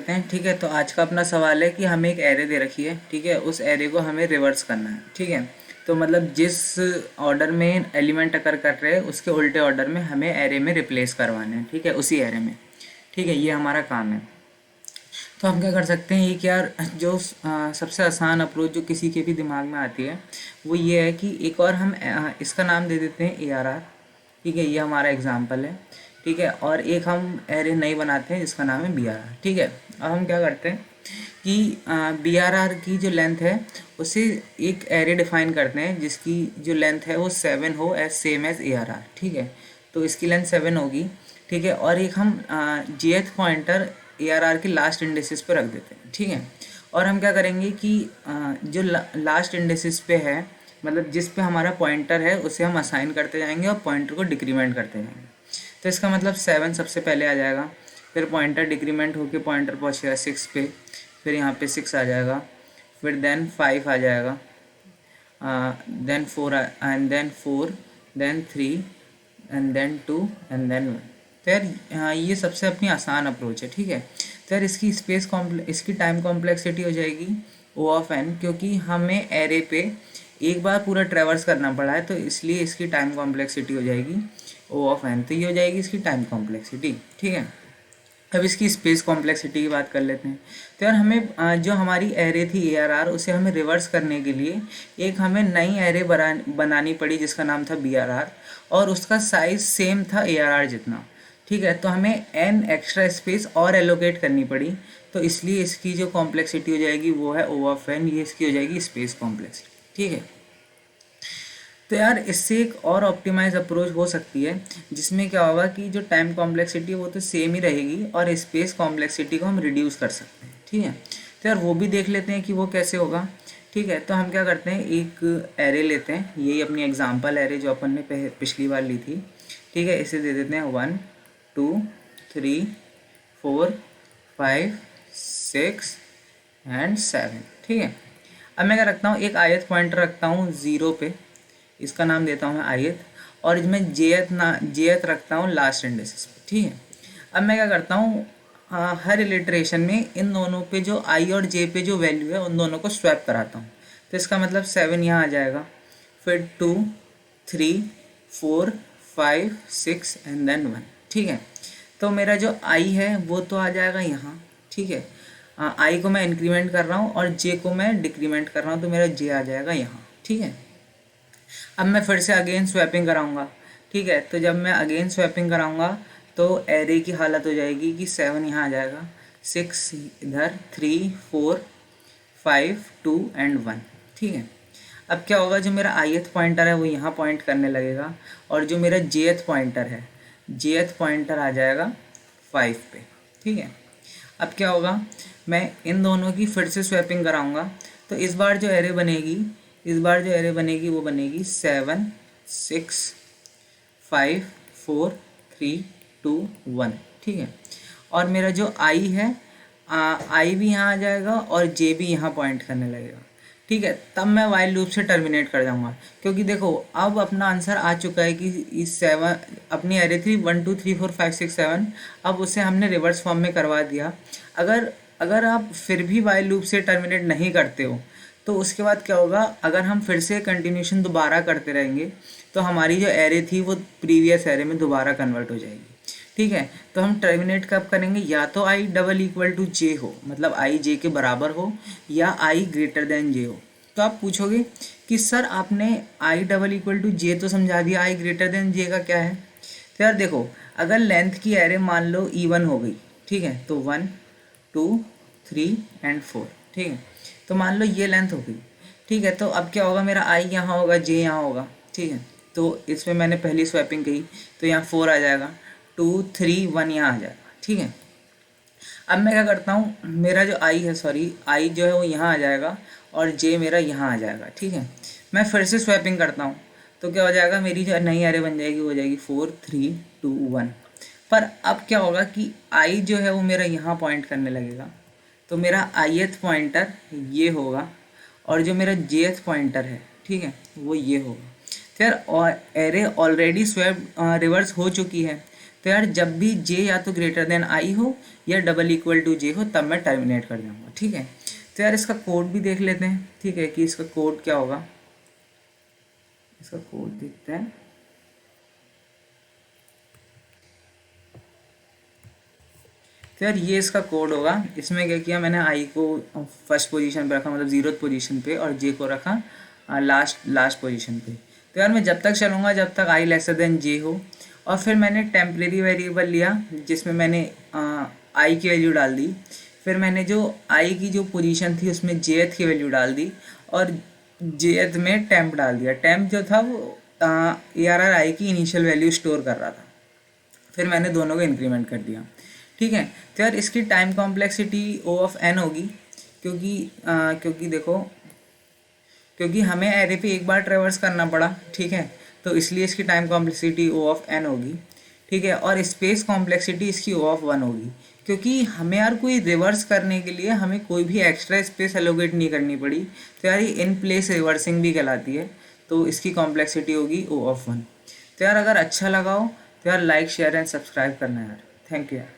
करते हैं। ठीक है, तो आज का अपना सवाल है कि हमें एक एरे दे रखी है। ठीक है, उस एरे को हमें रिवर्स करना है। ठीक है, तो मतलब जिस ऑर्डर में एलिमेंट अकर कर रहे हैं उसके उल्टे ऑर्डर में हमें एरे में रिप्लेस करवाने हैं। ठीक है, उसी एरे में। ठीक है, ये हमारा काम है। तो हम क्या कर सकते हैं, एक यार जो सबसे आसान अप्रोच जो किसी के भी दिमाग में आती है वो ये है कि एक और हम इसका नाम दे देते हैं ARR। ठीक है, ये हमारा एग्जाम्पल है। ठीक है, और एक हम एरे नई बनाते हैं जिसका नाम है BRR। ठीक है, अब हम क्या करते हैं कि BRR की जो लेंथ है उसे एक एरे डिफाइन करते हैं जिसकी जो लेंथ है वो 7 हो, एज सेम एज ARR। ठीक है, तो इसकी लेंथ 7 होगी। ठीक है, और एक हम jth पॉइंटर ARR के लास्ट इंडेसिस पे रख देते हैं। ठीक है, और हम क्या करेंगे कि जो लास्ट इंडेसिस पे है, मतलब जिस पे हमारा पॉइंटर है उसे हम असाइन करते जाएंगे और पॉइंटर को डिक्रीमेंट करते जाएंगे। तो इसका मतलब 7 सबसे पहले आ जाएगा, फिर पॉइंटर डिक्रीमेंट होकर पॉइंटर पहुँचेगा 6 पे, फिर यहाँ पे 6 आ जाएगा, फिर देन 5 आ जाएगा, then 4 and then 4, then 3 and then 2 and then 1। तो यार ये सबसे अपनी आसान अप्रोच है। ठीक है, तो यार इसकी टाइम कॉम्प्लेक्सिटी हो जाएगी O ऑफ n, क्योंकि हमें एरे पे एक बार पूरा ट्रेवर्स करना पड़ा है, तो इसलिए इसकी टाइम कॉम्प्लेक्सिटी हो जाएगी O ऑफ n। तो ये हो जाएगी इसकी टाइम कॉम्प्लेक्सिटी। ठीक है, अब इसकी स्पेस कॉम्प्लेक्सिटी की बात कर लेते हैं। तो यार हमें जो हमारी एरे थी ARR उसे हमें रिवर्स करने के लिए एक हमें नई एरे बनानी पड़ी जिसका नाम था BRR, और उसका साइज सेम था ARR जितना। ठीक है, तो हमें n एक्स्ट्रा स्पेस और एलोकेट करनी पड़ी, तो इसलिए इसकी जो कॉम्प्लेक्सिटी हो जाएगी वो है O ऑफ n। ये इसकी हो जाएगी स्पेस कॉम्प्लेक्सिटी। ठीक है, तो यार इससे एक और ऑप्टिमाइज अप्रोच हो सकती है जिसमें क्या होगा कि जो टाइम कॉम्प्लेक्सिटी है वो तो सेम ही रहेगी और स्पेस कॉम्प्लेक्सिटी को हम रिड्यूस कर सकते हैं। ठीक है, तो यार वो भी देख लेते हैं कि वो कैसे होगा। ठीक है, तो हम क्या करते हैं, एक एरे लेते हैं, यही अपनी एग्जांपल एरे जो अपन ने पिछली बार ली थी। ठीक है, इसे दे देते हैं 1 2 3 4 5 6 एंड 7। ठीक है, अब मैं क्या रखता हूँ, एक आयत पॉइंटर रखता हूँ 0 पे, इसका नाम देता हूँ मैं आयत, और इसमें जेथ रखता हूँ लास्ट इंडेसिस पे। ठीक है, अब मैं क्या करता हूँ, हर इलिट्रेशन में इन दोनों पे जो आई और जे पे जो वैल्यू है उन दोनों को स्वैप कराता हूँ। तो इसका मतलब 7 यहाँ आ जाएगा, फिर 2 3 4 5 6 एंड देन 1। ठीक है, तो मेरा जो आई है वो तो आ जाएगा यहाँ। ठीक है, आई को मैं इंक्रीमेंट कर रहा हूँ और जे को मैं डिक्रीमेंट कर रहा हूँ, तो मेरा जे आ जाएगा यहाँ। ठीक है, अब मैं फिर से अगेन स्वैपिंग कराऊंगा। ठीक है, तो जब मैं अगेन स्वैपिंग कराऊंगा तो एरे की हालत हो जाएगी कि 7 यहाँ आ जाएगा, 6 इधर, 3 4 5 2 एंड 1। ठीक है, अब क्या होगा, जो मेरा ith पॉइंटर है वो यहाँ पॉइंट करने लगेगा, और जो मेरा jth पॉइंटर है, jth पॉइंटर आ जाएगा 5 पे। ठीक है, अब क्या होगा, मैं इन दोनों की फिर से स्वैपिंग कराऊंगा, तो इस बार जो एरे बनेगी वो बनेगी 7 6 5 4 3 2 1। ठीक है, और मेरा जो आई है, आई भी यहाँ आ जाएगा और जे भी यहाँ पॉइंट करने लगेगा। ठीक है, तब मैं वाइल लूप से टर्मिनेट कर जाऊँगा, क्योंकि देखो अब अपना आंसर आ चुका है कि इस 7 अपनी एरे थी 1 2 3 4 5 6 7, अब उसे हमने रिवर्स फॉर्म में करवा दिया। अगर आप फिर भी वाइल लूप से टर्मिनेट नहीं करते हो तो उसके बाद क्या होगा, अगर हम फिर से कंटिन्यूशन दोबारा करते रहेंगे तो हमारी जो एरे थी वो प्रीवियस एरे में दोबारा कन्वर्ट हो जाएगी। ठीक है, तो हम टर्मिनेट कब करेंगे, या तो आई डबल इक्वल टू जे हो, मतलब आई जे के बराबर हो, या आई ग्रेटर देन जे हो। तो आप पूछोगे कि सर आपने आई डबल इक्वल टू जे तो समझा दिया, आई ग्रेटर देन जे का क्या है। तो यार देखो, अगर लेंथ की एरे मान लो इवन हो गई, ठीक है, तो 1 2 3 एंड 4। ठीक है, तो मान लो ये लेंथ हो गई। ठीक है, तो अब क्या होगा, मेरा आई यहाँ होगा, जे यहाँ होगा। ठीक है, तो इसमें मैंने पहली स्वैपिंग की तो यहाँ 4 आ जाएगा, 2 3 1 यहाँ आ जाएगा। ठीक है, अब मैं क्या करता हूँ, मेरा जो आई है, सॉरी आई जो है वो यहाँ आ जाएगा और जे मेरा यहाँ आ जाएगा। ठीक है, मैं फिर से स्वैपिंग करता हूँ तो क्या हो जाएगा, मेरी जो नई एरे बन जाएगी वो हो जाएगी 4 3 2 1। पर अब क्या होगा कि आई जो है वो मेरा यहाँ पॉइंट करने लगेगा, तो मेरा ith पॉइंटर ये होगा और जो मेरा jth पॉइंटर है, ठीक है, वो ये होगा। तो यार एरे ऑलरेडी स्वैप रिवर्स हो चुकी है, तो यार जब भी जे या तो ग्रेटर देन आई हो या डबल इक्वल टू जे हो तब मैं टर्मिनेट कर दूँगा, ठीक है। तो यार इसका कोड भी देख लेते हैं, ठीक है, कि इसका कोड क्या होगा। इसका कोड देखते हैं। तो यार ये इसका कोड होगा। इसमें क्या किया मैंने, आई को फर्स्ट पोजीशन पे रखा, मतलब 0th पोजीशन पे, और जे को रखा लास्ट पोजीशन पे। तो यार मैं जब तक चलूँगा जब तक आई लेसर देन जे हो। और फिर मैंने टेम्परेरी वेरिएबल लिया जिसमें मैंने आई की वैल्यू डाल दी। फिर मैंने जो आई की जो पोजीशन थी उसमें जेथ की वैल्यू डाल दी, और जेथ में टेम्प डाल दिया। टेम्प जो था वो ARR की इनिशियल वैल्यू स्टोर कर रहा था। फिर मैंने दोनों को इंक्रीमेंट कर दिया, ठीक है। तो यार इसकी time complexity O of n होगी, क्योंकि देखो, क्योंकि हमें एरे पे एक बार ट्रेवर्स करना पड़ा, ठीक है, तो इसलिए इसकी time complexity O of n होगी, ठीक है। और स्पेस कॉम्प्लेक्सिटी इसकी O ऑफ 1 होगी, क्योंकि हमें यार कोई रिवर्स करने के लिए हमें कोई भी एक्स्ट्रा स्पेस एलोकेट नहीं करनी पड़ी। तो यार ये इन प्लेस रिवर्सिंग भी कहलाती है, तो इसकी कॉम्प्लेक्सिटी होगी O ऑफ 1। तो यार अगर अच्छा लगा हो तो यार लाइक शेयर एंड सब्सक्राइब करना यार। थैंक यू यार।